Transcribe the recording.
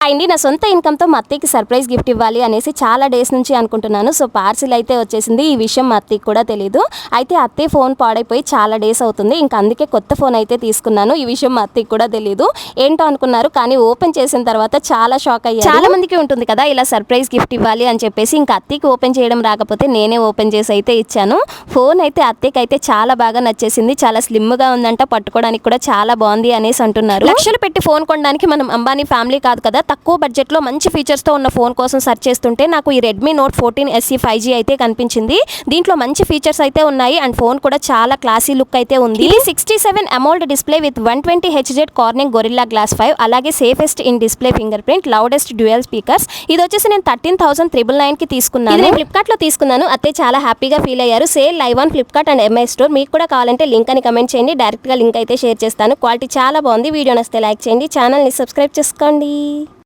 అండి నా సొంత ఇన్కమ్తో మా అత్తయ్యకి సర్ప్రైజ్ గిఫ్ట్ ఇవ్వాలి అనేసి చాలా డేస్ నుంచి అనుకుంటున్నాను. సో పార్సిల్ అయితే వచ్చేసింది. ఈ విషయం మా అత్తయ్యకి కూడా తెలియదు. అయితే అత్తయ్య ఫోన్ పాడైపోయి చాలా డేస్ అవుతుంది. ఇంకా అందుకే కొత్త ఫోన్ అయితే తీసుకున్నాను. ఈ విషయం మా అత్తయ్యకి కూడా తెలియదు. ఏంటో అనుకున్నారు, కానీ ఓపెన్ చేసిన తర్వాత చాలా షాక్ అయ్యారు. చాలా మందికి ఉంటుంది కదా ఇలా సర్ప్రైజ్ గిఫ్ట్ ఇవ్వాలి అని చెప్పేసి. ఇంకా అత్తయ్యకి ఓపెన్ చేయడం రాకపోతే నేనే ఓపెన్ చేసి అయితే ఇచ్చాను. ఫోన్ అయితే అత్తయ్యకి అయితే చాలా బాగా నచ్చేసింది. చాలా స్లిమ్గా ఉందంట, పట్టుకోవడానికి కూడా చాలా బాగుంది అనేసి అంటున్నారు. లక్షలు పెట్టి ఫోన్ కొనడానికి మనం అంబానీ ఫ్యామిలీ కాదు కదా. తక్కువ బడ్జెట్లో మంచి ఫీచర్స్తో ఉన్న ఫోన్ కోసం సెర్చ్ చేస్తుంటే నాకు ఈ రెడ్మీ నోట్ 14 SE 5G అయితే కనిపించింది. దీంట్లో మంచి ఫీచర్స్ అయితే ఉన్నాయి అండ్ ఫోన్ కూడా చాలా క్లాసీ లుక్ అయితే ఉంది. ఇది 67 AMOLED display with 120 Hz Corning Gorilla glass 5, అలాగే safest in display fingerprint, loudest dual speakers. ఇది వచ్చేసి నేను 13,999 కి తీసుకున్నాను. నేను ఫ్లిప్కార్ట్లో తీసుకున్నాను. అతే చాలా హ్యాపీగా ఫీల్ అయ్యారు. Sale live on Flipkart and MI store. మీకు కూడా కావాలంటే లింక్ అని కమెంట్ చేయండి. డైరెక్ట్గా లింక్ అయితే షేర్ చేస్తాను. క్వాలిటీ చాలా బాగుంది. వీడియో నచ్చితే లైక్ చేయండి. ఛానల్ని సబ్స్క్రైబ్ చేసుకోండి.